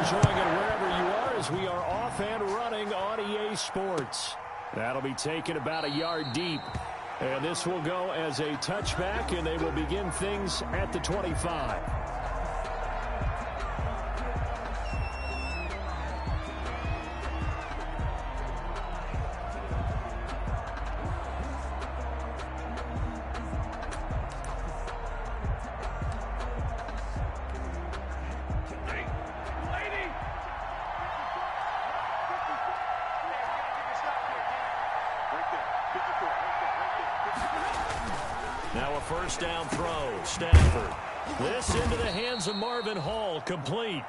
enjoying it wherever you are as we are off and running on EA Sports. That'll be taken about a yard deep. And this will go as a touchback, and they will begin things at the 25. Now a first down throw. Stafford. This into the hands of Marvin Hall. Complete.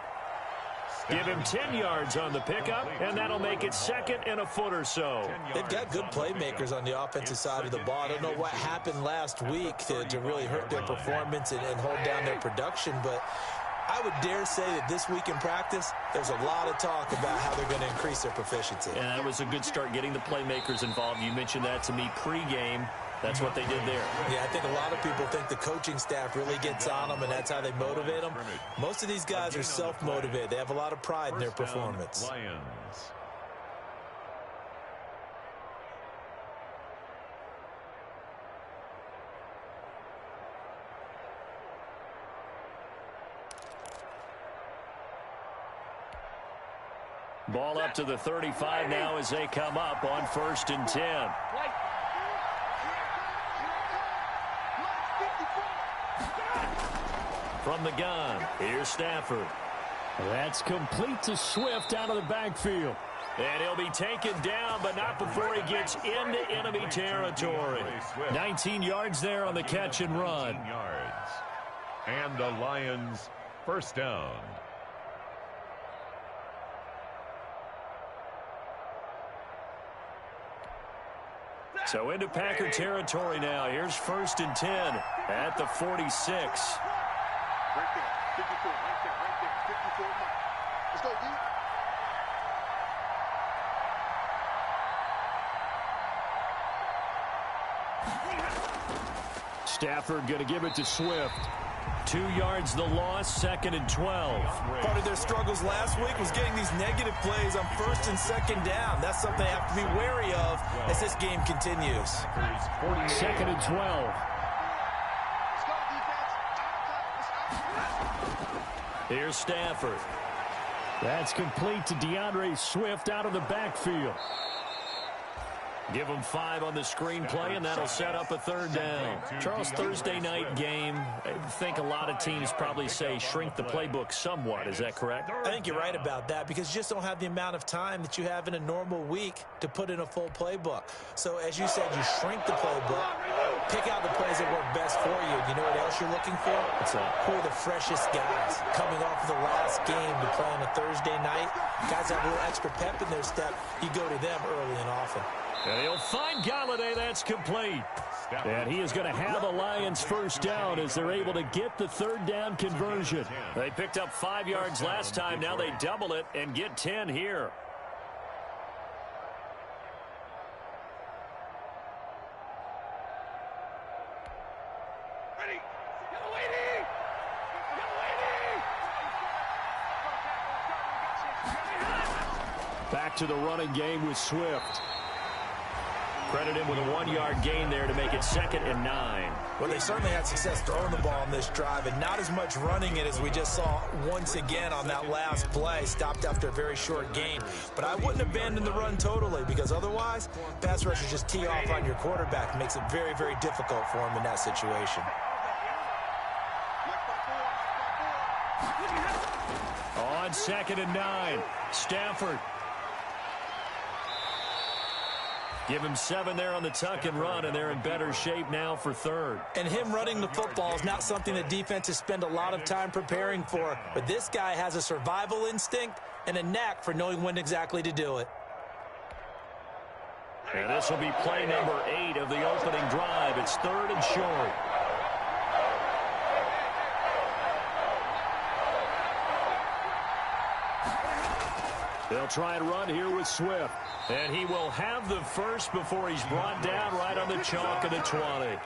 Give him 10 yards on the pickup, and that'll make it second and a foot or so. They've got good playmakers on the offensive side of the ball. I don't know what happened last week to really hurt their performance and hold down their production, but I would dare say that this week in practice, there's a lot of talk about how they're going to increase their proficiency. And that was a good start getting the playmakers involved. You mentioned that to me pregame. That's what they did there. Yeah, I think a lot of people think the coaching staff really gets on them, and that's how they motivate them. Most of these guys are self-motivated. They have a lot of pride in their performance. Lions. Ball up to the 35 now as they come up on 1st and 10. From the gun, here's Stafford. That's complete to Swift out of the backfield. And he'll be taken down, but not before he gets into enemy territory. 19 yards there on the catch and run. Yards. And the Lions first down. So into Packer territory now. Here's 1st and 10 at the 46. Right there, 54, right there, 54 mark. Let's go, D. Stafford going to give it to Swift. 2 yards the loss, 2nd and 12. Part of their struggles last week was getting these negative plays on 1st and 2nd down. That's something they have to be wary of as this game continues. 2nd and 12. Here's Stafford. That's complete to DeAndre Swift out of the backfield. Give him 5 on the screenplay, and that'll set up a 3rd down. Charles, Thursday night game, I think a lot of teams probably say shrink the playbook somewhat. Is that correct? I think you're right about that because you just don't have the amount of time that you have in a normal week to put in a full playbook. So, as you said, you shrink the playbook, pick out the plays that work best for you. You know what else you're looking for? What's that? Who are the freshest guys coming off of the last game to play on a Thursday night? Guys have a little extra pep in their step. You go to them early and often. And he'll find Galladay. That's complete. And he is going to have a Lions first down as they're able to get the 3rd down conversion. They picked up 5 yards last time. Now they double it and get 10 here. Back to the running game with Swift. Credit him with a 1-yard gain there to make it 2nd and 9. Well, they certainly had success throwing the ball on this drive and not as much running it as we just saw once again on that last play. Stopped after a very short gain. But I wouldn't abandon the run totally because otherwise, pass rushers just tee off on your quarterback. Makes it very, very difficult for him in that situation. On 2nd and 9, Stafford. Give him 7 there on the tuck and run, and they're in better shape now for 3rd. And him running the football is not something that defenses spend a lot of time preparing for. But this guy has a survival instinct and a knack for knowing when exactly to do it. And this will be play number 8 of the opening drive. It's 3rd and short. They'll try and run here with Swift. And he will have the first before he's brought down right on the chalk of the 20.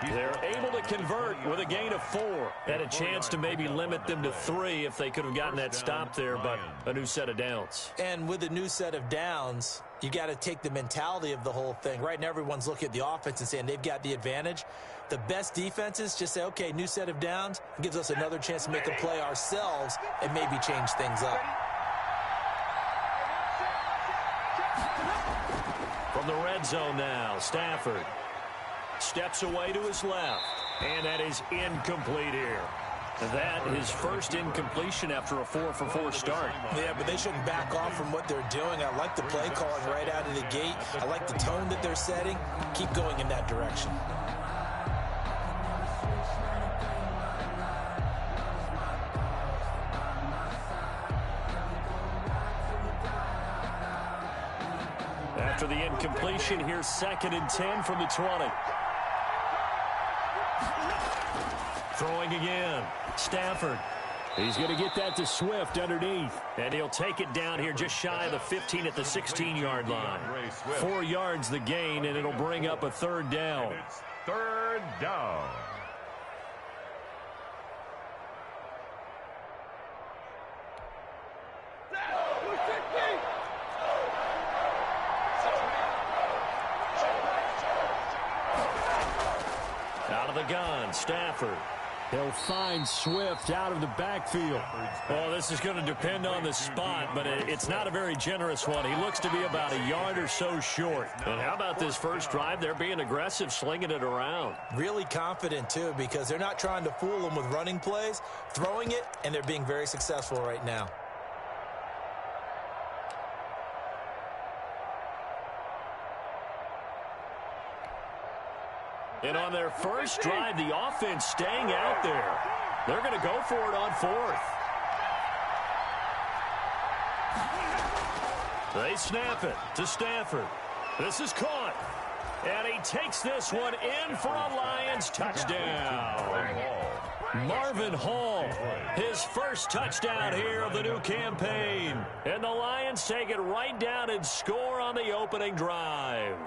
They're able to convert with a gain of 4. Had a chance to maybe limit them to 3 if they could have gotten that stop there, but a new set of downs. And with a new set of downs, you got to take the mentality of the whole thing. Right now, everyone's looking at the offense and saying they've got the advantage. The best defenses just say, okay, new set of downs. It gives us another chance to make a play ourselves and maybe change things up. From the red zone now, Stafford steps away to his left, and that is incomplete here. That is first incompletion after a 4-for-4 start. Yeah, but they shouldn't back off from what they're doing. I like the play calling right out of the gate. I like the tone that they're setting. Keep going in that direction. After the incompletion, here's 2nd and 10 from the 20. Throwing again. Stafford. He's going to get that to Swift underneath. And he'll take it down here just shy of the 15 at the 16-yard line. 4 yards the gain, and it'll bring up a 3rd down. It's 3rd down. Out of the gun, Stafford. He'll find Swift out of the backfield. Well, this is going to depend on the spot, but it's not a very generous one. He looks to be about a yard or so short. And how about this first drive? They're being aggressive, slinging it around. Really confident, too, because they're not trying to fool them with running plays, throwing it, and they're being very successful right now. And on their first drive, the offense staying out there. They're going to go for it on 4th. They snap it to Stafford. This is caught. And he takes this one in for a Lions touchdown. Marvin Hall, his first touchdown here of the new campaign. And the Lions take it right down and score on the opening drive.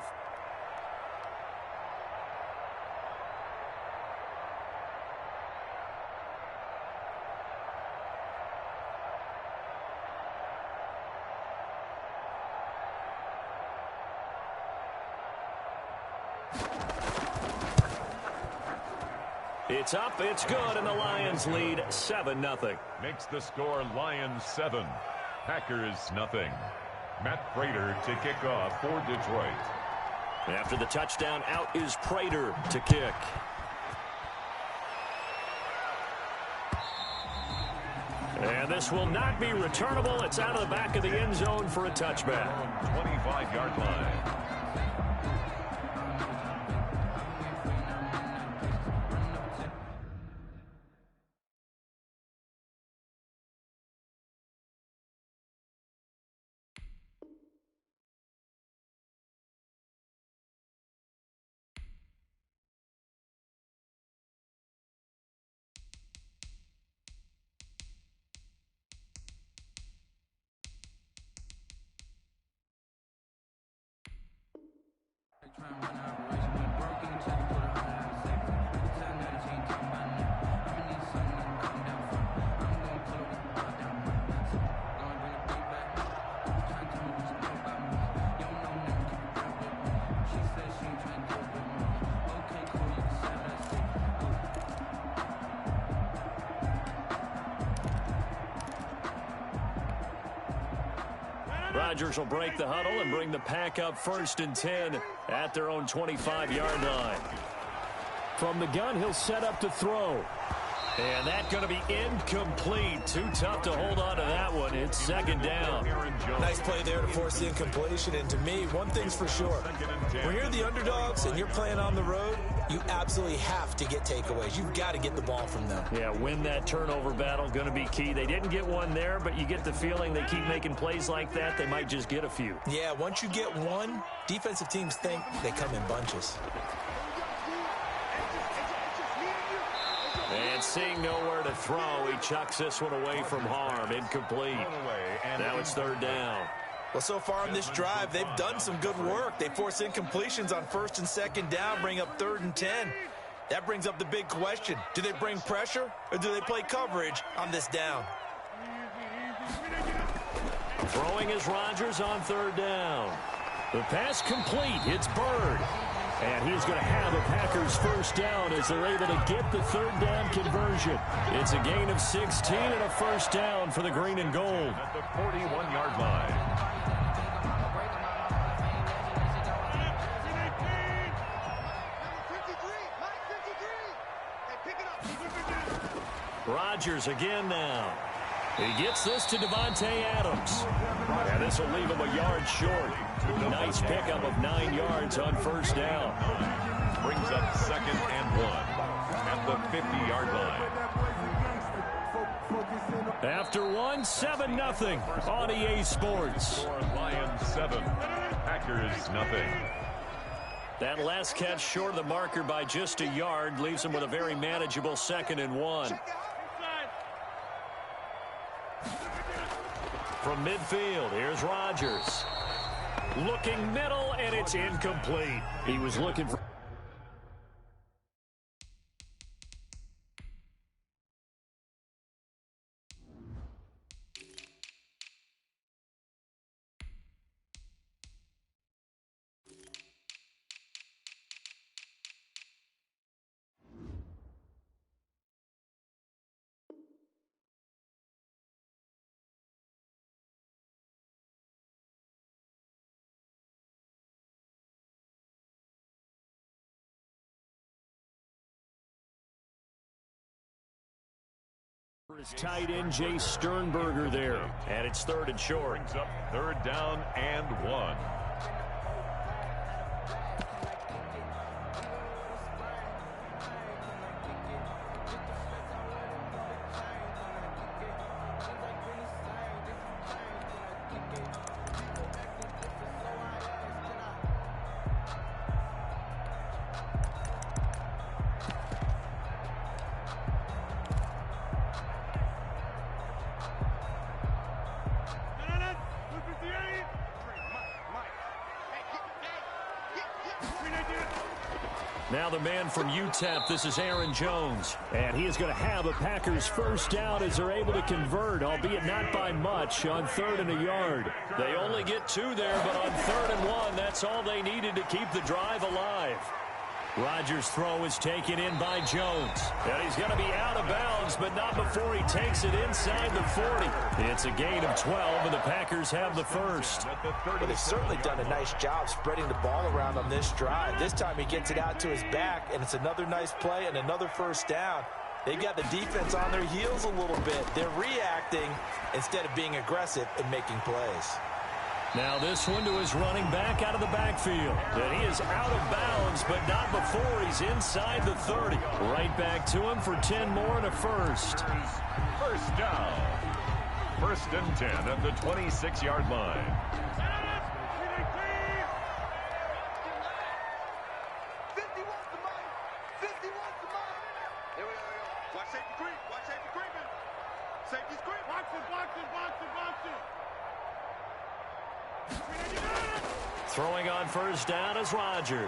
It's up, it's good, and the Lions lead 7-0. Makes the score Lions 7, Packers nothing. Matt Prater to kick off for Detroit. After the touchdown, out is Prater to kick. And this will not be returnable. It's out of the back of the end zone for a touchback. 25-yard line. Rodgers will break the huddle and bring the pack up 1st and 10 at their own 25-yard line. From the gun, he'll set up to throw. And that's going to be incomplete. Too tough to hold on to that one. It's 2nd down. Nice play there to force the incompletion. And to me, one thing's for sure. When you're the underdogs and you're playing on the road, you absolutely have to get takeaways. You've got to get the ball from them. Yeah, win that turnover battle, going to be key. They didn't get one there, but you get the feeling they keep making plays like that, they might just get a few. Yeah, once you get one, defensive teams think they come in bunches. And seeing nowhere to throw, he chucks this one away from harm. Incomplete. Now it's 3rd down. Well, so far on this drive, they've done some good work. They force incompletions on 1st and 2nd down, bring up 3rd and 10. That brings up the big question. Do they bring pressure or do they play coverage on this down? Throwing is Rodgers on third down. The pass complete. It's Bird. And he's going to have a Packers first down as they're able to get the third down conversion. It's a gain of 16 and a first down for the green and gold. At the 41-yard line. Rodgers again now. He gets this to Devontae Adams. And this will leave him a yard short. Nice pickup of 9 yards on first down. Brings up 2nd and 1 at the 50-yard line. After one, 7-0 on EA Sports. Lions 7, Packers nothing. That last catch short of the marker by just a yard leaves him with a very manageable 2nd and 1. From midfield, here's Rodgers. Looking middle, and it's incomplete. He was looking for... His tight end, Jay Sternberger there. And it's 3rd and short. Brings up 3rd down and 1. Now the man from UTEP, this is Aaron Jones. And he is going to have a Packers first down as they're able to convert, albeit not by much, on 3rd and a yard. They only get 2 there, but on 3rd and 1, that's all they needed to keep the drive alive. Rodgers' throw is taken in by Jones. And he's going to be out of bounds, but not before he takes it inside the 40. It's a gain of 12, and the Packers have the first. Well, they've certainly done a nice job spreading the ball around on this drive. This time he gets it out to his back, and it's another nice play and another first down. They've got the defense on their heels a little bit. They're reacting instead of being aggressive and making plays. Now this one to his running back out of the backfield. And he is out of bounds, but not before he's inside the 30. Right back to him for 10 more and a first. First down. 1st and 10 at the 26-yard line. Throwing on first down is Rodgers.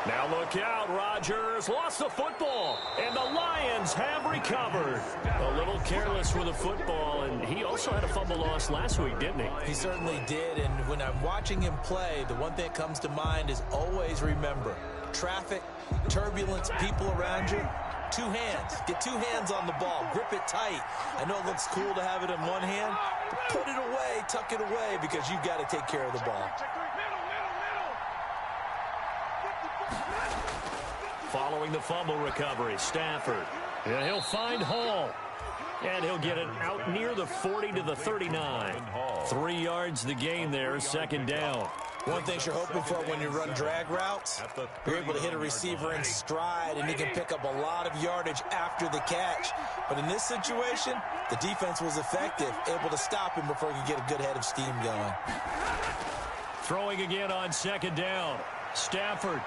Now look out, Rodgers lost the football, and the Lions have recovered. A little careless with the football, and he also had a fumble loss last week, didn't he? He certainly did, and when I'm watching him play, the one thing that comes to mind is always remember, traffic, turbulence, people around you, 2 hands. Get 2 hands on the ball. Grip it tight. I know it looks cool to have it in one hand, but put it away, tuck it away, because you've got to take care of the ball. Following the fumble recovery, Stafford. And he'll find Hall. And he'll get it out near the 40 to the 39. 3 yards the gain there, 2nd down. One thing you're hoping for when you run drag routes, you're able to hit a receiver in stride, and he can pick up a lot of yardage after the catch. But in this situation, the defense was effective, able to stop him before he could get a good head of steam going. Throwing again on 2nd down. Stafford.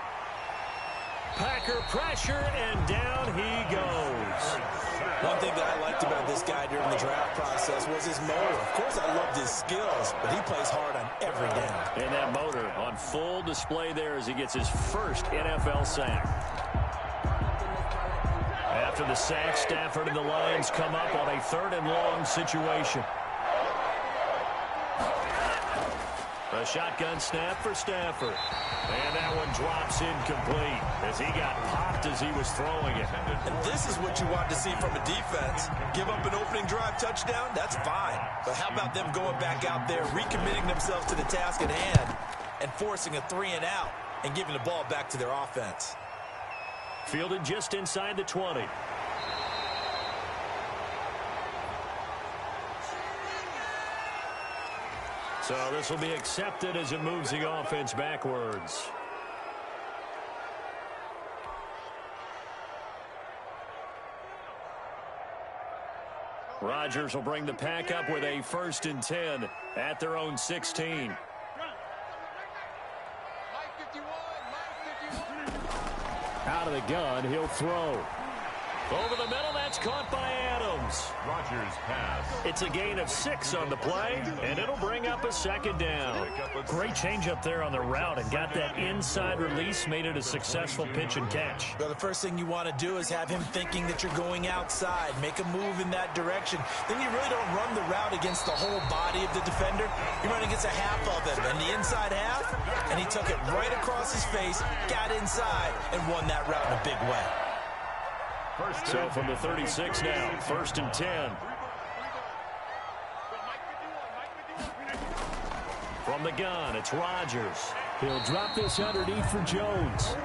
Packer pressure, and down he goes. One thing that I liked about this guy during the draft process was his motor. Of course, I loved his skills, but he plays hard on every down. And that motor on full display there as he gets his first NFL sack. After the sack, Stafford and the Lions come up on a 3rd and long situation. A shotgun snap for Stafford. And that one drops incomplete as he got popped as he was throwing it. And this is what you want to see from a defense. Give up an opening drive touchdown, that's fine. But how about them going back out there, recommitting themselves to the task at hand, and forcing a 3-and-out and giving the ball back to their offense. Fielded just inside the 20. So this will be accepted as it moves the offense backwards. Rodgers will bring the pack up with a 1st and 10 at their own 16. Out of the gun, he'll throw. Over the middle, that's caught by Adams. Rodgers pass. It's a gain of 6 on the play, and it'll bring up a 2nd down. Great change up there on the route and got that inside release, made it a successful pitch and catch. Well, the first thing you want to do is have him thinking that you're going outside, make a move in that direction. Then you really don't run the route against the whole body of the defender. You run against a half of him, and the inside half, and he took it right across his face, got inside, and won that route in a big way. So from the 36 now, 1st and 10. From the gun, it's Rodgers. He'll drop this underneath for Jones.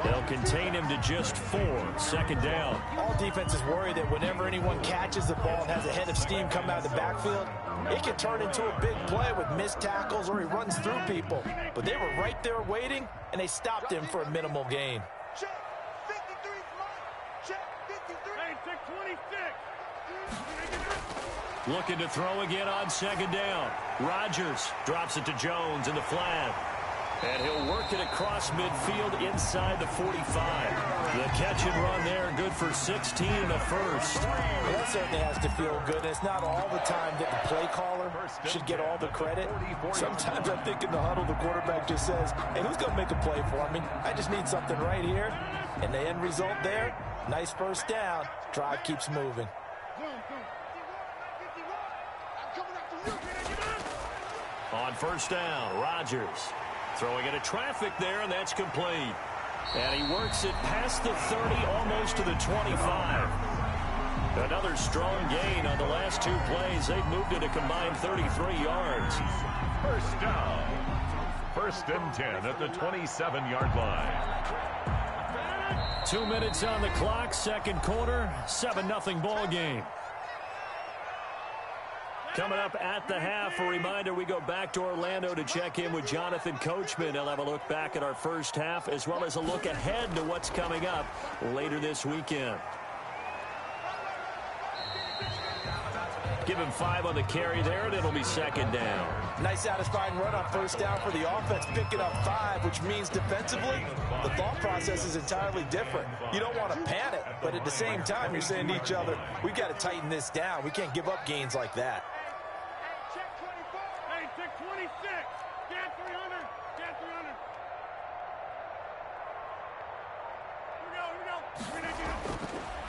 They'll contain him to just 4, 2nd down. All defenses worry that whenever anyone catches the ball and has a head of steam come out of the backfield, it can turn into a big play with missed tackles or he runs through people. But they were right there waiting, and they stopped him for a minimal gain. Looking to throw again on 2nd down. Rodgers drops it to Jones in the flat. And he'll work it across midfield inside the 45. The catch and run there, good for 16 and a 1st. Well, that certainly has to feel good. It's not all the time that the play caller should get all the credit. Sometimes I think in the huddle, the quarterback just says, hey, who's going to make a play for me? I just need something right here. And the end result there, nice 1st down. Drive keeps moving. On 1st down, Rodgers throwing into traffic there, and that's complete. And he works it past the 30, almost to the 25. Another strong gain on the last 2 plays. They've moved it a combined 33 yards. 1st down. 1st and 10 at the 27-yard line. 2 minutes on the clock, 2nd quarter, 7-0 ball game. Coming up at the half, a reminder, we go back to Orlando to check in with Jonathan Coachman. He'll have a look back at our 1st half as well as a look ahead to what's coming up later this weekend. Give him 5 on the carry there, and it'll be 2nd down. Nice satisfying run on 1st down for the offense, picking up 5, which means defensively, the thought process is entirely different. You don't want to panic, but at the same time, you're saying to each other, we've got to tighten this down. We can't give up gains like that.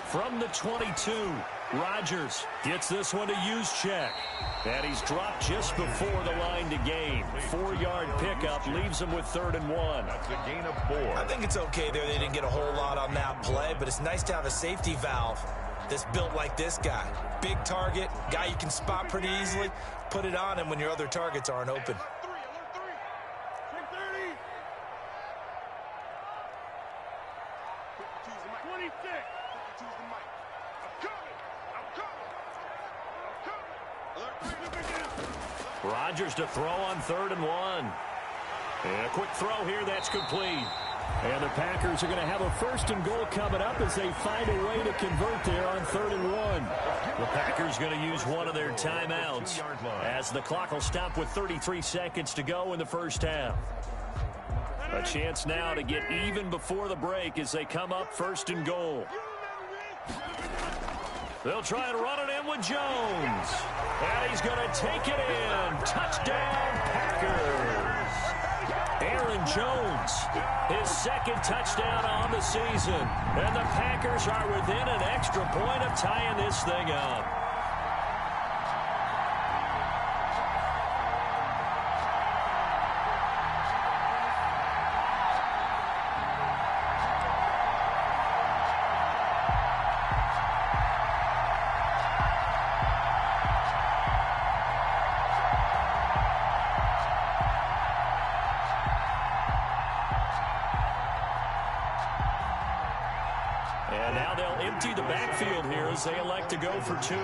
From the 22, Rodgers gets this one to use check. And he's dropped just before the line to gain. 4-yard pickup leaves him with 3rd and 1. That's a gain of 4. I think it's okay there. They didn't get a whole lot on that play, but it's nice to have a safety valve that's built like this guy. Big target, guy you can spot pretty easily. Put it on him when your other targets aren't open. Rodgers to throw on 3rd and 1. And a quick throw here, that's complete. And the Packers are going to have a 1st and goal coming up as they find a way to convert there on 3rd and 1. The Packers going to use one of their timeouts as the clock will stop with 33 seconds to go in the 1st half. A chance now to get even before the break as they come up 1st and goal. They'll try and run it in with Jones. And he's going to take it in. Touchdown, Packers. Aaron Jones His second touchdown on the season. And the Packers are within an extra point of tying this thing up. And now they'll empty the backfield here as they elect to go for 2.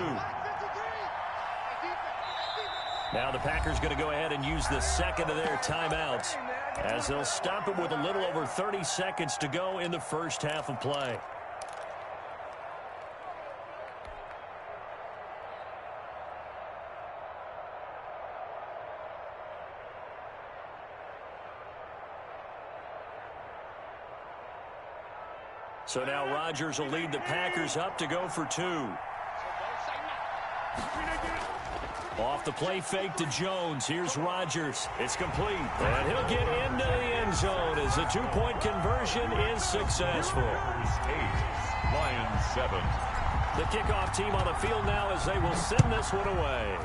Now the Packers going to go ahead and use the second of their timeouts as they'll stop it with a little over 30 seconds to go in the first half of play. So now Rodgers will lead the Packers up to go for 2. Off the play fake to Jones. Here's Rodgers. It's complete. And he'll get into the end zone as the two-point conversion is successful. 8, Lions 7. The kickoff team on the field now as they will send this one away.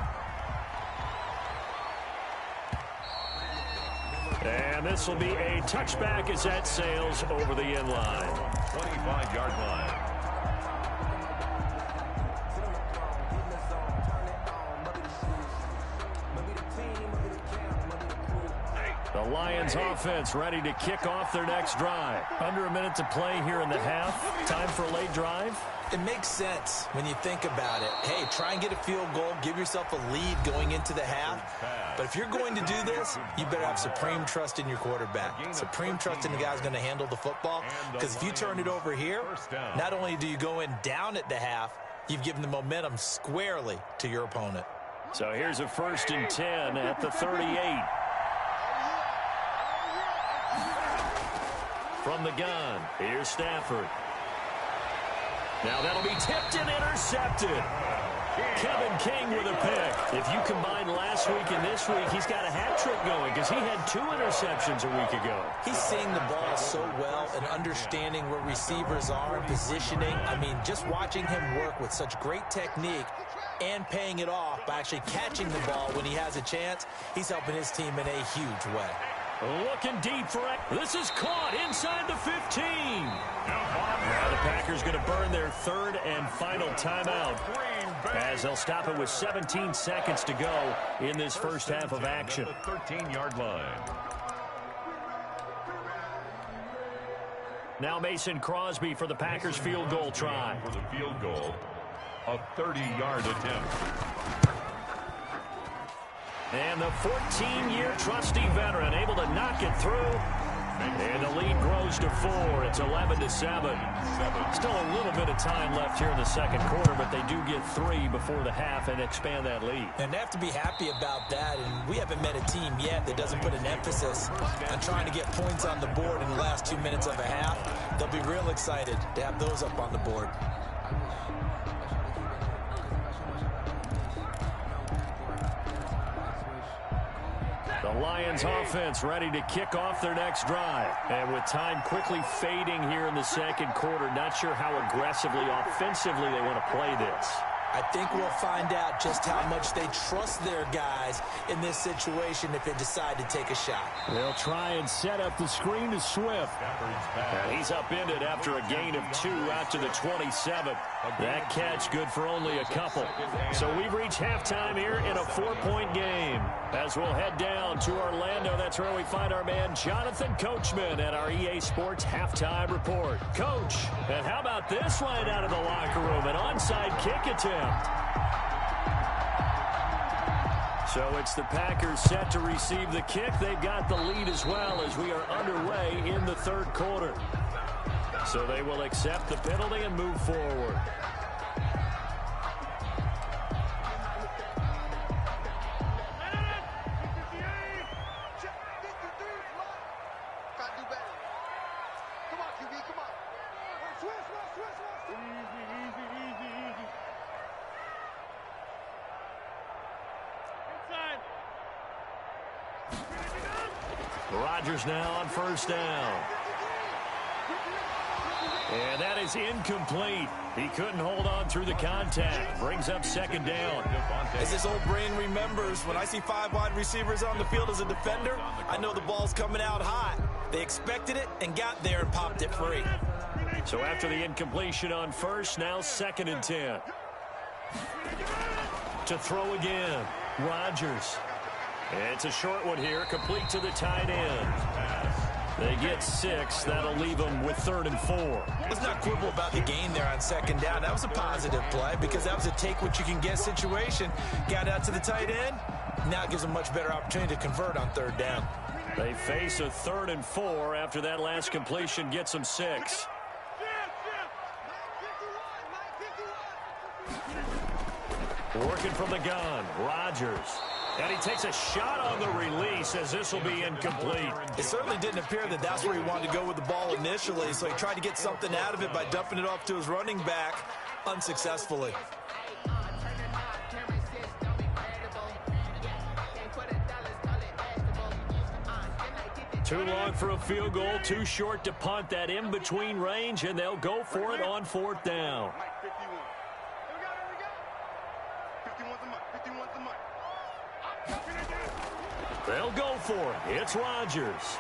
And this will be a touchback as that sails over the end line. 25-yard line. The Lions offense ready to kick off their next drive. Under a minute to play here in the half. Time for a late drive. It makes sense when you think about it. Hey, try and get a field goal. Give yourself a lead going into the half. But if you're going to do this, you better have supreme trust in your quarterback. Supreme trust in the guy who's going to handle the football. Because if you turn it over here, not only do you go in down at the half, you've given the momentum squarely to your opponent. So here's a 1st and 10 at the 38. From the gun, here's Stafford. Now that'll be tipped and intercepted. Kevin King with a pick. If you combine last week and this week, he's got a hat trick going because he had 2 interceptions a week ago. He's seeing the ball so well and understanding where receivers are and positioning. I mean, just watching him work with such great technique and paying it off by actually catching the ball when he has a chance, he's helping his team in a huge way. Looking deep for it. This is caught inside the 15. Now the Packers going to burn their 3rd and final timeout as they'll stop it with 17 seconds to go in this first half of action. 13-yard line. Now Mason Crosby for the Packers field goal try. For the field goal, a 30-yard attempt. And the 14-year trusty veteran able to knock it through. And the lead grows to 4. It's 11-7. Still a little bit of time left here in the second quarter, but they do get 3 before the half and expand that lead. And they have to be happy about that. And we haven't met a team yet that doesn't put an emphasis on trying to get points on the board in the last 2 minutes of a half. They'll be real excited to have those up on the board. The Lions offense ready to kick off their next drive. And with time quickly fading here in the second quarter, not sure how aggressively, offensively they want to play this. I think we'll find out just how much they trust their guys in this situation if they decide to take a shot. They'll try and set up the screen to Swift. And he's upended after a gain of 2 out to the 27. That catch good for only a couple. So we've reached halftime here in a 4-point game. As we'll head down to Orlando, that's where we find our man Jonathan Coachman at our EA Sports Halftime Report. Coach, and how about this line out of the locker room? An onside kick attempt. So it's the Packers set to receive the kick. They've got the lead as well as we are underway in the third quarter. So they will accept the penalty and move forward. Rodgers now on first down. And that is incomplete. He couldn't hold on through the contact. Brings up second down. As his old brain remembers, when I see 5 wide receivers on the field as a defender, I know the ball's coming out hot. They expected it and got there and popped it free. So after the incompletion on first, now 2nd and 10. To throw again, Rodgers. It's a short one here, complete to the tight end. They get 6. That'll leave them with 3rd and 4. Let's not quibble about the gain there on second down. That was a positive play because that was a take-what-you-can-get situation. Got out to the tight end. Now it gives them a much better opportunity to convert on 3rd down. They face a 3rd and 4 after that last completion gets them 6. Working from the gun, Rodgers. And he takes a shot on the release as this will be incomplete. It certainly didn't appear that that's where he wanted to go with the ball initially, so he tried to get something out of it by dumping it off to his running back unsuccessfully. Too long for a field goal, too short to punt. That in-between range, and they'll go for it on 4th down. They'll go for it. It's Rodgers.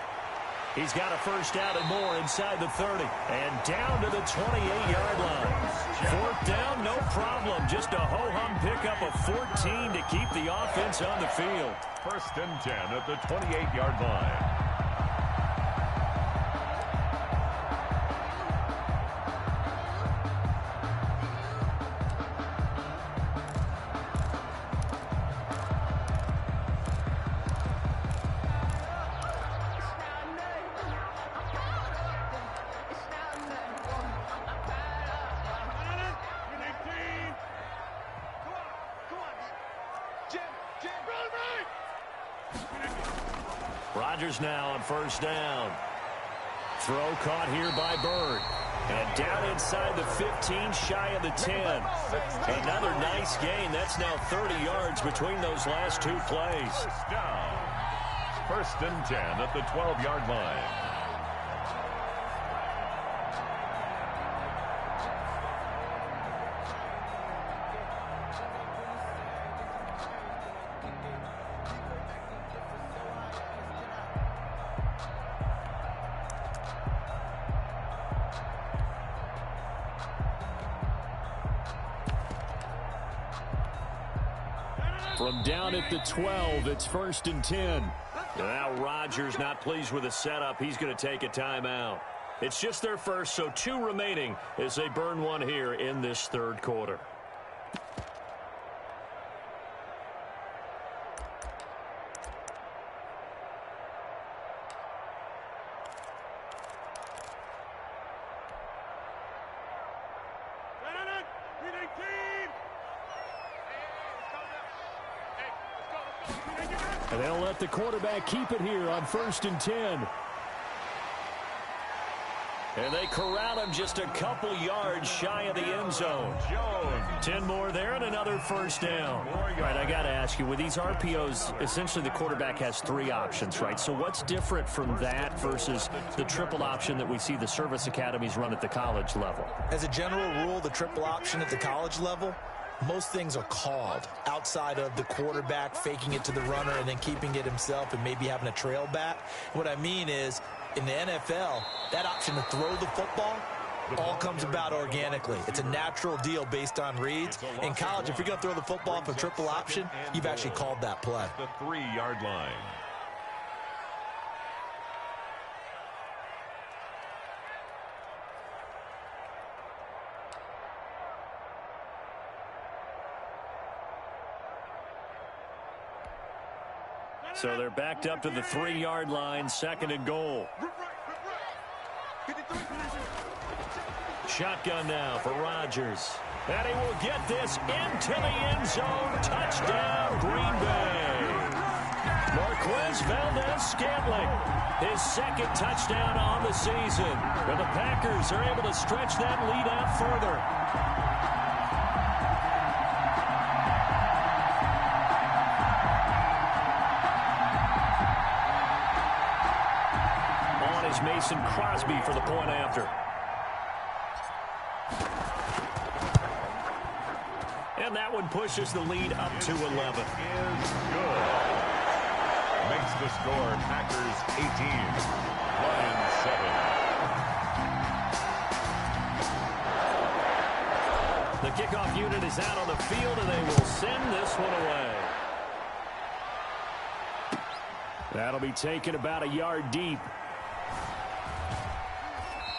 He's got a first down and more inside the 30. And down to the 28-yard line. 4th down, no problem. Just a ho-hum pickup of 14 to keep the offense on the field. 1st and 10 at the 28-yard line. Rodgers now on first down. Throw caught here by Bird. And down inside the 15, shy of the 10. Another nice gain. That's now 30 yards between those last 2 plays. First down. 1st and 10 at the 12-yard line. From down at the 12, it's 1st and 10. Now Rodgers not pleased with the setup. He's going to take a timeout. It's just their first, so 2 remaining as they burn one here in this 3rd quarter. And they'll let the quarterback keep it here on 1st and 10. And they corral him just a couple yards shy of the end zone. 10 more there and another first down. All right, I got to ask you, with these RPOs, essentially the quarterback has 3 options, right? So what's different from that versus the triple option that we see the service academies run at the college level? As a general rule, the triple option at the college level, most things are called outside of the quarterback faking it to the runner and then keeping it himself and maybe having a trail back. What I mean is, in the NFL, that option to throw the football all comes about organically. It's a natural deal based on reads. In college, if you're going to throw the football off a triple option, you've actually called that play. The 3-yard line. So they're backed up to the 3-yard line, 2nd and goal. Shotgun now for Rodgers. And he will get this into the end zone. Touchdown, Green Bay. Marquez Valdez-Scantling, his 2nd touchdown on the season. And the Packers are able to stretch that lead out further. Here's Mason Crosby for the point after. And that one pushes the lead up to 11. Is good. Makes the score Packers 18, Lions 7. The kickoff unit is out on the field, and they will send this one away. That'll be taken about a yard deep.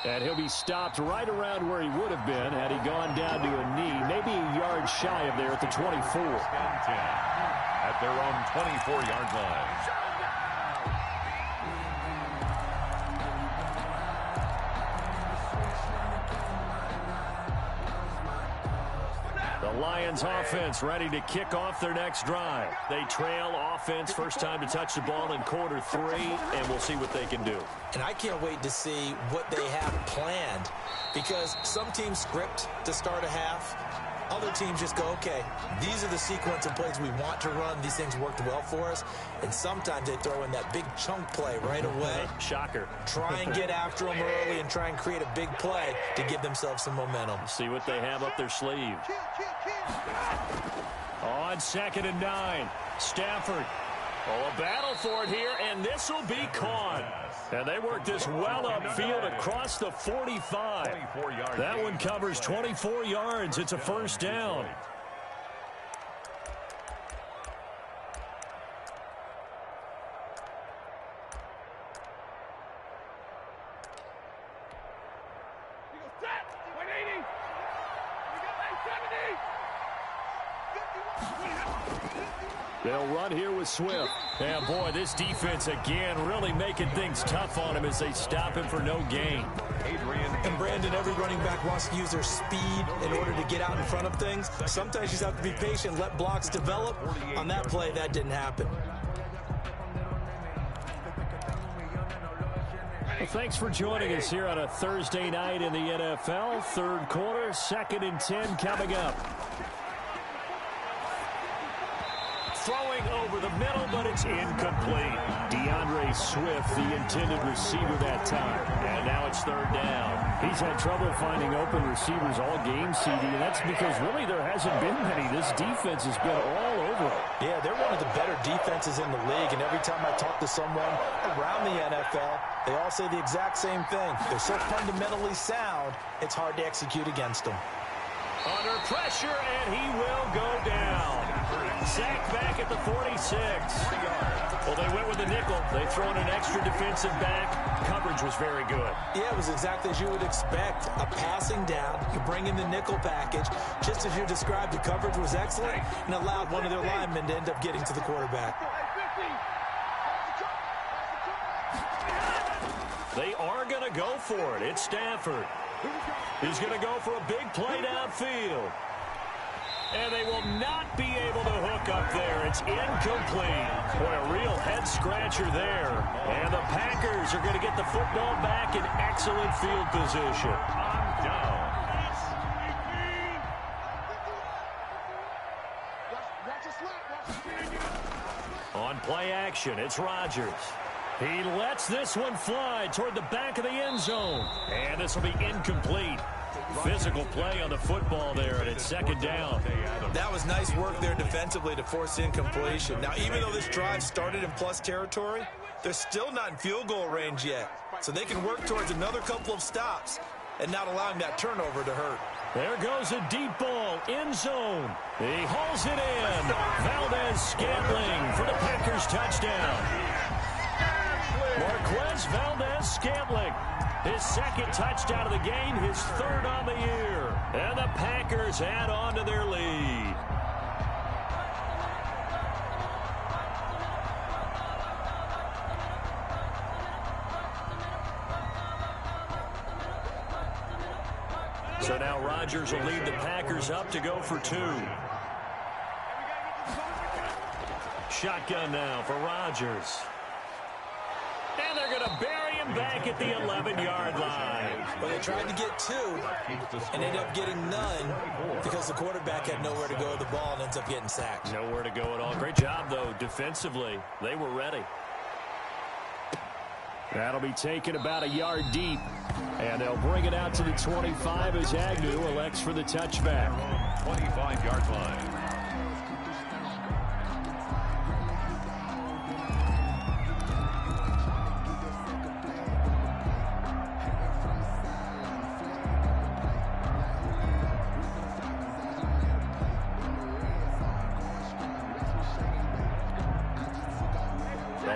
And he'll be stopped right around where he would have been had he gone down to a knee, maybe a yard shy of there at the 24. At their own 24-yard line. The Lions offense ready to kick off their next drive. They trail offense, first time to touch the ball in quarter 3, and we'll see what they can do. And I can't wait to see what they have planned, because some teams script to start a half. Other teams just go, okay, these are the sequence of plays we want to run. These things worked well for us. And sometimes they throw in that big chunk play right away. Shocker. Try and get after them early and try and create a big play to give themselves some momentum. See what they have up their sleeve. On 2nd and 9, Stafford. Oh, a battle for it here, and this will be caught. And they work this well upfield across the 45. That one covers 24 yards. It's a first down. They'll run here with Swift. And, boy, this defense, again, really making things tough on him as they stop him for no gain. And, Brandon, every running back wants to use their speed in order to get out in front of things. Sometimes you just have to be patient, let blocks develop. On that play, that didn't happen. Well, thanks for joining us here on a Thursday night in the NFL. Third quarter, 2nd and 10 coming up. Throwing over the middle, but it's incomplete. DeAndre Swift, the intended receiver that time. And now it's 3rd down. He's had trouble finding open receivers all game, CD, and that's because really there hasn't been many. This defense has been all over it. Yeah, they're one of the better defenses in the league, and every time I talk to someone around the NFL, they all say the exact same thing. They're so fundamentally sound, it's hard to execute against them. Under pressure, and he will go down. Sacked back at the 46. Well, they went with the nickel. They throw in an extra defensive back. Coverage was very good. Yeah, it was exactly as you would expect. A passing down. You bring in the nickel package. Just as you described, the coverage was excellent and allowed one of their linemen to end up getting to the quarterback. They are going to go for it. It's Stafford. He's going to go for a big play downfield. And they will not be able to hook up there. It's incomplete. Boy, a real head-scratcher there. And the Packers are going to get the football back in excellent field position. On play action, it's Rodgers. He lets this one fly toward the back of the end zone. And this will be incomplete. Physical play on the football there, and it's 2nd down. That was nice work there defensively to force incompletion. Now, even though this drive started in plus territory, they're still not in field goal range yet. So they can work towards another couple of stops and not allowing that turnover to hurt. There goes a deep ball, end zone. He hauls it in. Valdez-Scantling for the Packers touchdown. Marquez Valdez-Scantling, his 2nd touchdown of the game, his 3rd on the year. And the Packers add on to their lead. So now Rodgers will lead the Packers up to go for 2. Shotgun now for Rodgers. And they're going to bury him back at the 11-yard line. Well, they tried to get 2 and ended up getting none because the quarterback had nowhere to go with the ball and ends up getting sacked. Nowhere to go at all. Great job, though, defensively. They were ready. That'll be taken about a yard deep. And they'll bring it out to the 25 as Agnew elects for the touchback. 25-yard line.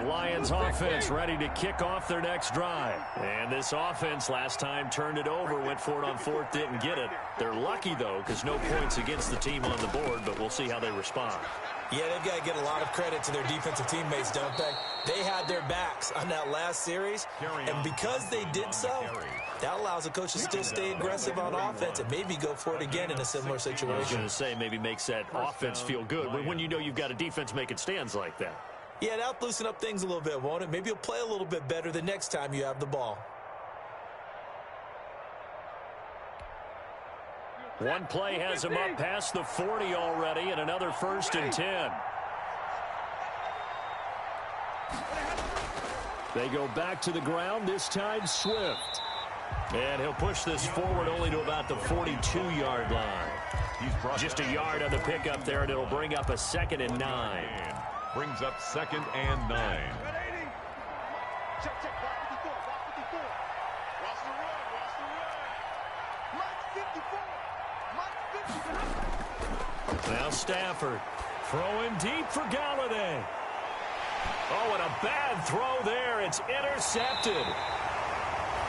Lions offense ready to kick off their next drive. And this offense last time turned it over, went for it on fourth, didn't get it. They're lucky, though, because no points against the team on the board, but we'll see how they respond. Yeah, they've got to get a lot of credit to their defensive teammates, don't they? They had their backs on that last series, and because they did so, that allows the coach to still stay aggressive on offense and maybe go for it again in a similar situation. I was going to say maybe makes that offense feel good when you know you've got a defense making stands like that. Yeah, that'll loosen up things a little bit, won't it? Maybe you'll play a little bit better the next time you have the ball. One play has him up past the 40 already, and another 1st and 10. They go back to the ground, this time Swift. And he'll push this forward only to about the 42-yard line. Just a yard on the pickup there, and it'll bring up a 2nd and 9. Brings up 2nd and 9. Check, check, block 54, block 54. Watch the run, watch the run. Mike 54, Mike 54. Now Stafford throwing deep for Galladay. Oh, and a bad throw there. It's intercepted.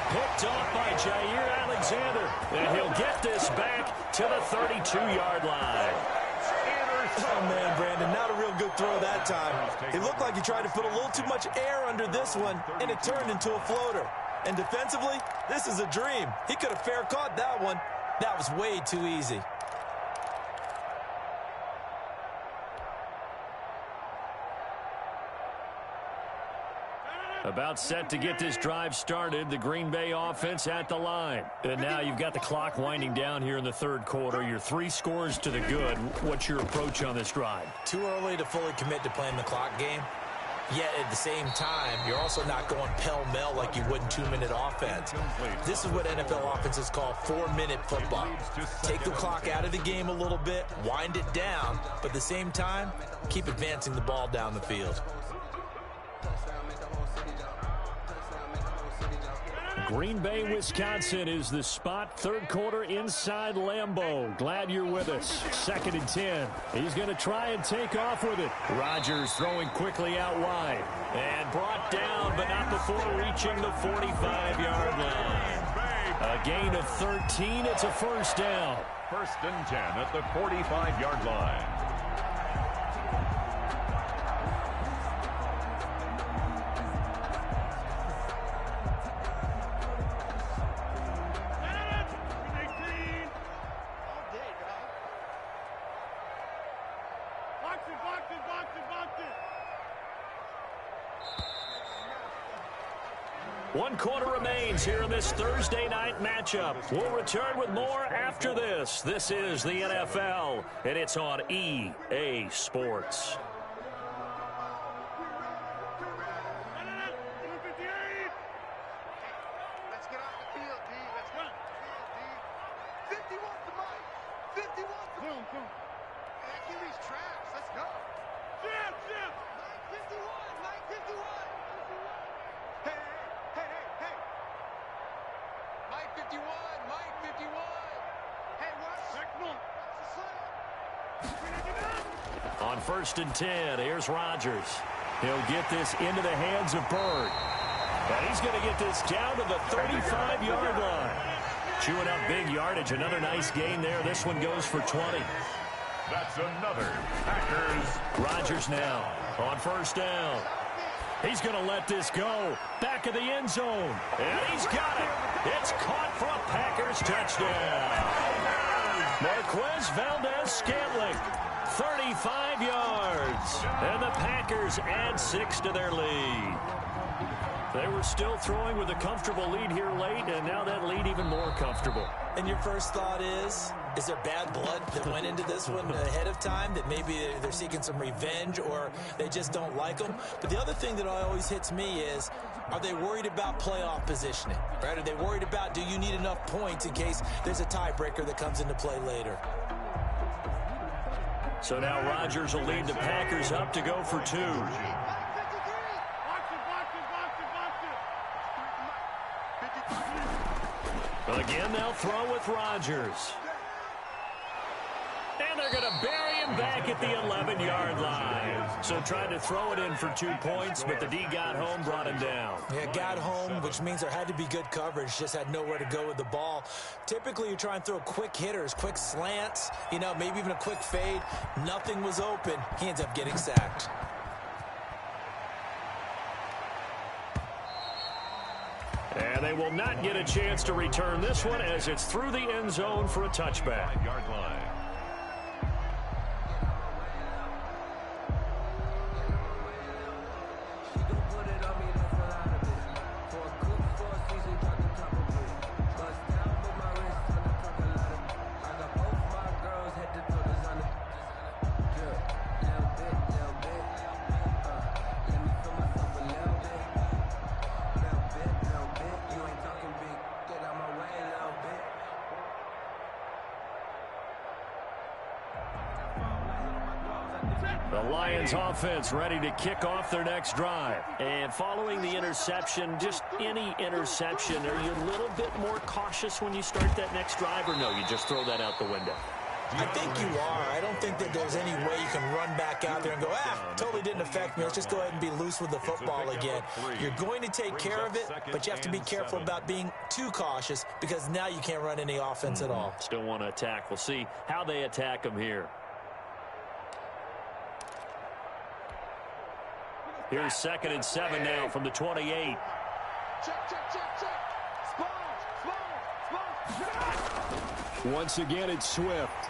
Picked off by Jair Alexander. And he'll get this back to the 32-yard line. Oh, man, Brandon, not a real good throw that time. It looked like he tried to put a little too much air under this one, and it turned into a floater. And defensively, this is a dream. He could have fair caught that one. That was way too easy. About set to get this drive started, the Green Bay offense at the line. And now you've got the clock winding down here in the third quarter. You're 3 scores to the good. What's your approach on this drive? Too early to fully commit to playing the clock game. Yet at the same time, you're also not going pell-mell like you would in 2-minute offense. This is what NFL offenses call 4-minute football. Take the clock out of the game a little bit, wind it down, but at the same time, keep advancing the ball down the field. Green Bay, Wisconsin is the spot. Third quarter inside Lambeau. Glad you're with us. 2nd and 10. He's going to try and take off with it. Rodgers throwing quickly out wide. And brought down, but not before reaching the 45-yard line. A gain of 13. It's a 1st down. 1st and 10 at the 45-yard line. One quarter remains here in this Thursday night matchup. We'll return with more after this. This is the NFL, and it's on EA Sports. Let's get off the field, D. Let's run. 50 wants the mic. 50 wants the mic. That QB's trash. Let's go. Jim. 951. 951. Hey. Mike 51. Mike 51. Hey, what's On 1st and 10, here's Rodgers. He'll get this into the hands of Bird. And he's going to get this down to the 35-yard line. Chewing up big yardage. Another nice gain there. This one goes for 20. That's another Packers. Rodgers now on 1st down. He's going to let this go. Back of the end zone. And he's got it. It's caught for a Packers touchdown. Marquez Valdez-Scantling, 35 yards. And the Packers add 6 to their lead. They were still throwing with a comfortable lead here late, and now that lead even more comfortable. And your first thought is there bad blood that went into this one ahead of time, that maybe they're seeking some revenge or they just don't like them? But the other thing that always hits me is, are they worried about playoff positioning? Right? Are they worried about, do you need enough points in case there's a tiebreaker that comes into play later? So now Rodgers will lead the Packers up to go for 2. Again, they'll throw with Rodgers. And they're going to bury him back at the 11-yard line. So tried to throw it in for 2 points, but the D got home, brought him down. Yeah, got home, which means there had to be good coverage. Just had nowhere to go with the ball. Typically, you try and throw quick hitters, quick slants, maybe even a quick fade. Nothing was open. He ends up getting sacked. And they will not get a chance to return this one as it's through the end zone for a touchback. 5-yard line. The Lions offense ready to kick off their next drive. And following the interception, just any interception, are you a little bit more cautious when you start that next drive, or no, you just throw that out the window? I think you are. I don't think that there's any way you can run back out there and go, totally didn't affect me. Let's just go ahead and be loose with the football again. You're going to take care of it, but you have to be careful about being too cautious because now you can't run any offense at all. Still want to attack. We'll see how they attack them here. Here's 2nd and 7 now from the 28. Check, check, check, check. Spawn. Once again, it's Swift.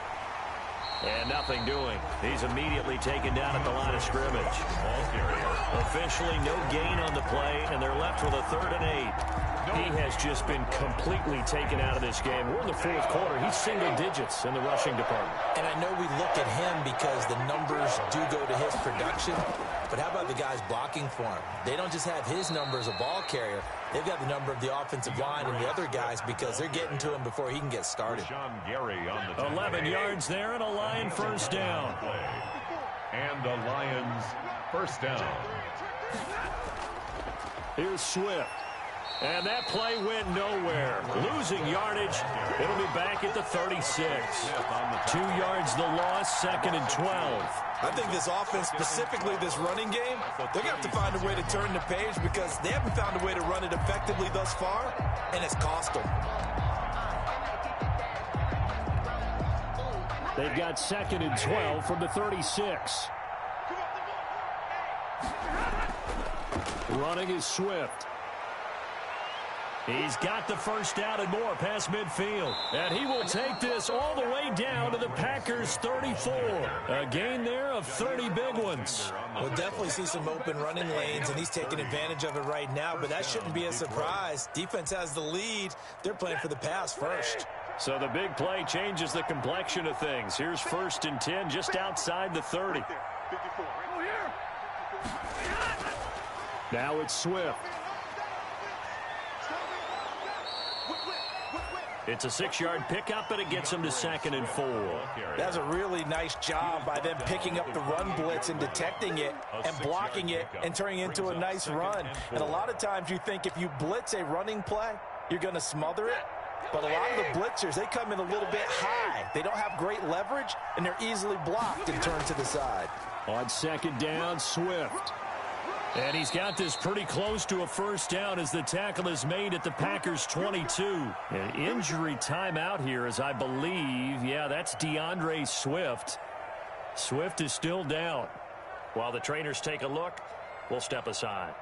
And nothing doing. He's immediately taken down at the line of scrimmage. Officially no gain on the play, and they're left with a 3rd and 8. He has just been completely taken out of this game. We're in the 4th quarter. He's single digits in the rushing department. And I know we look at him because the numbers do go to his production, but how about the guys blocking for him? They don't just have his number as a ball carrier. They've got the number of the offensive line and the other guys because they're getting to him before he can get started. 11 yards there and a Lion first down. And the Lions first down. Here's Swift. And that play went nowhere. Losing yardage. It'll be back at the 36. 2 yards the loss, 2nd and 12. I think this offense, specifically this running game, they're going to have to find a way to turn the page because they haven't found a way to run it effectively thus far, and it's cost them. They've got 2nd and 12 from the 36. Running is Swift. He's got the first down and more past midfield. And he will take this all the way down to the Packers' 34. A gain there of 30 big ones. We'll definitely see some open running lanes, and he's taking advantage of it right now, but that shouldn't be a surprise. Defense has the lead. They're playing for the pass first. So the big play changes the complexion of things. Here's 1st and 10 just outside the 30. Now it's Swift. It's a 6-yard pickup, but it gets him to 2nd and 4. That's a really nice job by them picking up the run blitz and detecting it and blocking it and turning it into a nice run. And a lot of times you think if you blitz a running play, you're going to smother it. But a lot of the blitzers, they come in a little bit high. They don't have great leverage, and they're easily blocked and turned to the side. On 2nd down, Swift. And he's got this pretty close to a first down as the tackle is made at the Packers' 22. An injury timeout here as I believe, that's DeAndre Swift. Swift is still down. While the trainers take a look, we'll step aside.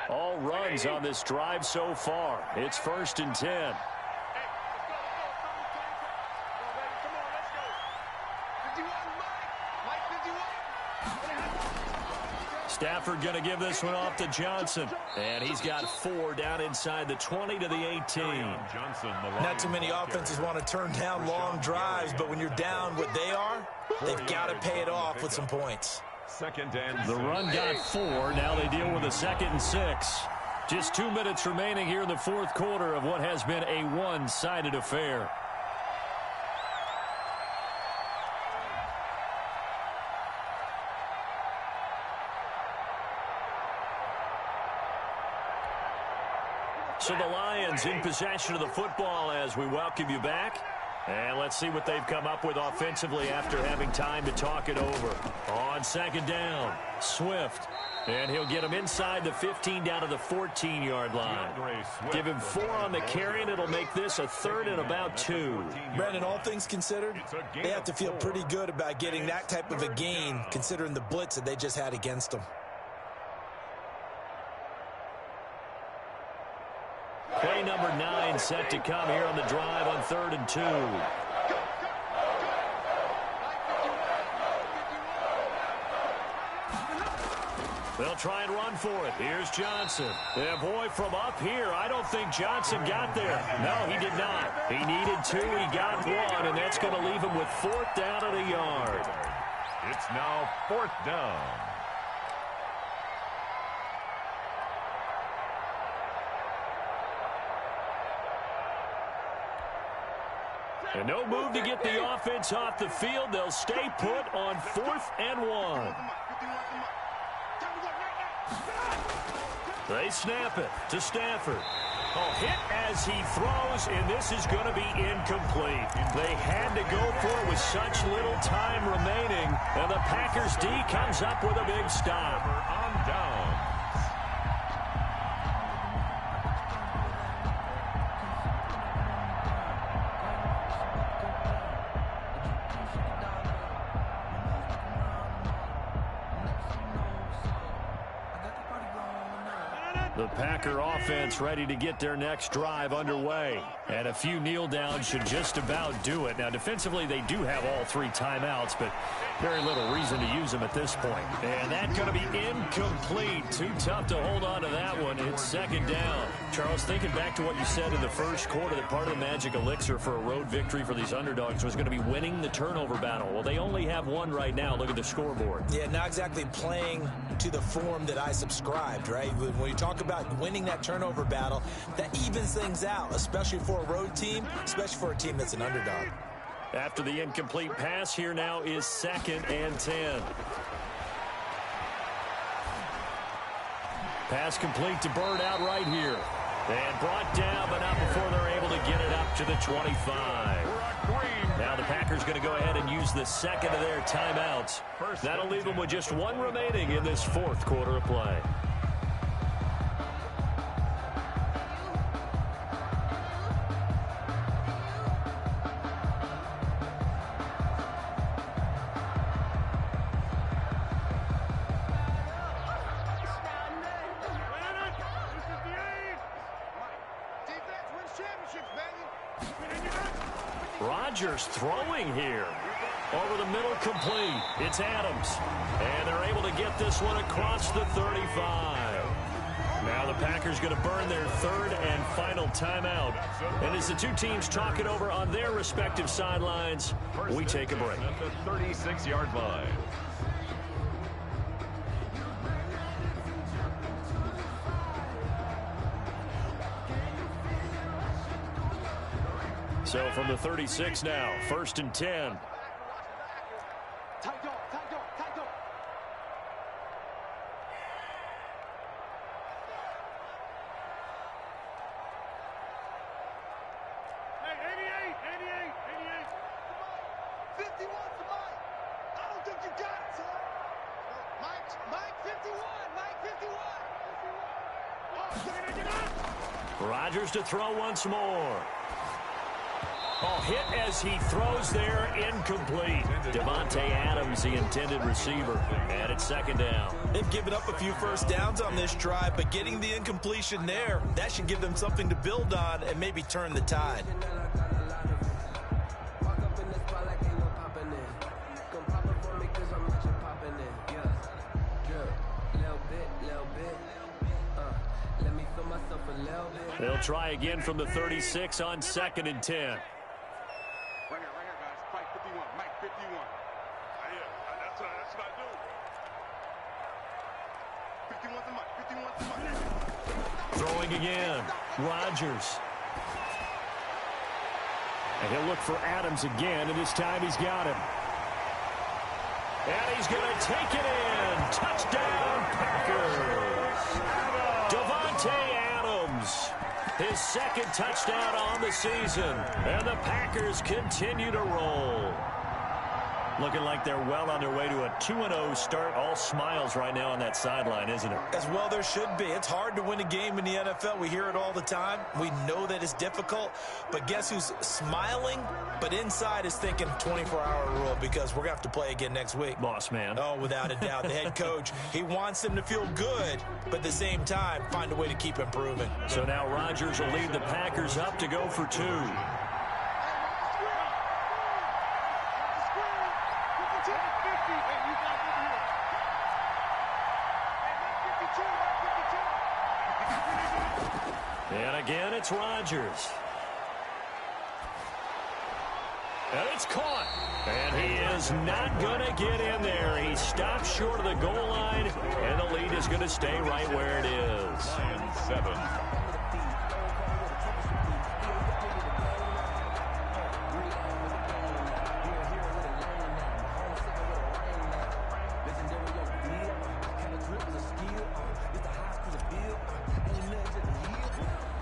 All runs on this drive so far. It's 1st and 10. Stafford going to give this one off to Johnson. And he's got 4 down inside the 20 to the 18. Not too many offenses want to turn down long drives, but when you're down what they are, they've got to pay it off with some points. The run got 4. Now they deal with a 2nd and 6. Just 2 minutes remaining here in the fourth quarter of what has been a one-sided affair. So the Lions in possession of the football as we welcome you back. And let's see what they've come up with offensively after having time to talk it over. On 2nd down, Swift. And he'll get him inside the 15 down to the 14-yard line. Give him 4 on the carry, and it'll make this a 3rd and about 2. Brandon, all things considered, they have to feel pretty good about getting that type of a gain, considering the blitz that they just had against them. Play number 9 set to come here on the drive on 3rd and 2. They'll try and run for it. Here's Johnson. And boy, from up here, I don't think Johnson got there. No, he did not. He needed 2. He got 1, and that's going to leave him with 4th down and a yard. It's now 4th down. And no move to get the offense off the field. They'll stay put on 4th and 1. They snap it to Stafford. A hit as he throws, and this is going to be incomplete. They had to go for it with such little time remaining, and the Packers D comes up with a big stop. On down. The Packer offense ready to get their next drive underway. And a few kneel downs should just about do it. Now, defensively, they do have all 3 timeouts, but very little reason to use them at this point. And that's going to be incomplete. Too tough to hold on to that one. It's 2nd down. Charles, thinking back to what you said in the first quarter, that part of the magic elixir for a road victory for these underdogs was going to be winning the turnover battle. Well, they only have 1 right now. Look at the scoreboard. Yeah, not exactly playing to the form that I subscribed, right? When you talk about winning that turnover battle, that evens things out, especially for a road team, especially for a team that's an underdog. After the incomplete pass, here now is 2nd and 10. Pass complete to Bird out right here. And brought down, but not before they're able to get it up to the 25. Now the Packers going to go ahead and use the 2nd of their timeouts. That'll leave them with just 1 remaining in this fourth quarter of play. Rodgers throwing here. Over the middle, complete. It's Adams. And they're able to get this one across the 35. Now the Packers going to burn their 3rd and final timeout. And as the 2 teams talk it over on their respective sidelines, we take a break. At the 36-yard line. So from the 36 now, 1st and 10. Rodgers to throw once more. Oh, hit as he throws there, incomplete. Devontae Adams, the intended receiver, and it's 2nd down. They've given up a few first downs on this drive, but getting the incompletion there, that should give them something to build on and maybe turn the tide. They'll try again from the 36 on 2nd and 10. Right here, guys. Mike 51. Mike 51. Right here. That's what I do. 51 to Mike. 51 to Mike. Throwing again. Rodgers. And he'll look for Adams again, and this time he's got him. And he's going to take it in. Touchdown, Packers. Davante Adams. His 2nd touchdown on the season. And the Packers continue to roll. Looking like they're well on their way to a 2-0 start. All smiles right now on that sideline, isn't it? As well there should be. It's hard to win a game in the NFL. We hear it all the time. We know that it's difficult. But guess who's smiling? But inside is thinking 24-hour rule because we're going to have to play again next week. Boss man. Oh, without a doubt. The head coach, he wants them to feel good, but at the same time, find a way to keep improving. So now Rodgers will lead the Packers up to go for 2. And again, it's Rodgers. And it's caught. And he is not going to get in there. He stops short of the goal line, and the lead is going to stay right where it is. Lions 7.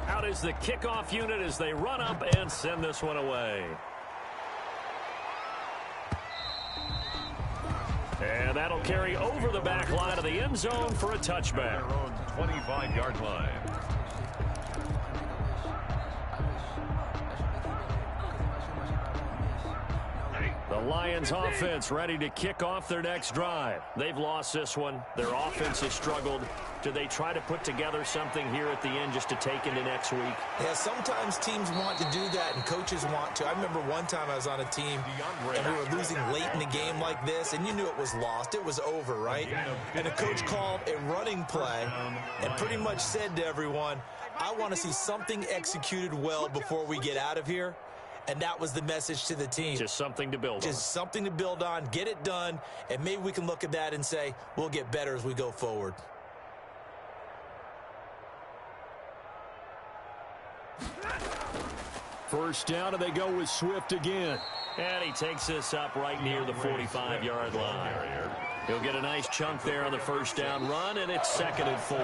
Out is the kickoff unit as they run up and send this one away. And that'll carry over the back line of the end zone for a touchback. Their own 25-yard line. The Lions offense ready to kick off their next drive. They've lost this one. Their offense has struggled. Do they try to put together something here at the end just to take into next week? Yeah, sometimes teams want to do that and coaches want to. I remember one time I was on a team and we were losing late in the game like this, and you knew it was lost. It was over, right? And the coach called a running play and pretty much said to everyone, I want to see something executed well before we get out of here. And that was the message to the team. Just something to build on. Just something to build on, get it done, and maybe we can look at that and say, we'll get better as we go forward. First down, and they go with Swift again. And he takes this up right near the 45-yard line. He'll get a nice chunk there on the first down run, and it's 2nd and 4.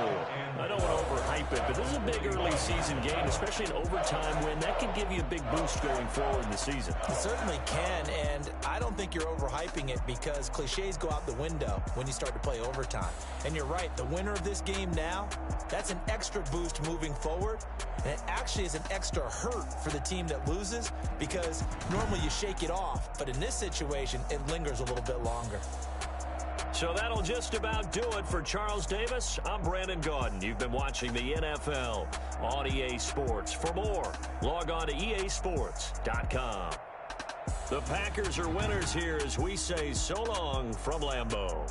I don't want to overhype it, but this is a big early season game, especially an overtime win. That can give you a big boost going forward in the season. It certainly can, and I don't think you're overhyping it because cliches go out the window when you start to play overtime. And you're right, the winner of this game now, that's an extra boost moving forward, and it actually is an extra hurt for the team that loses because normally you shake it off, but in this situation, it lingers a little bit longer. So that'll just about do it for Charles Davis. I'm Brandon Gaudin. You've been watching the NFL on EA Sports. For more, log on to easports.com. The Packers are winners here as we say so long from Lambeau.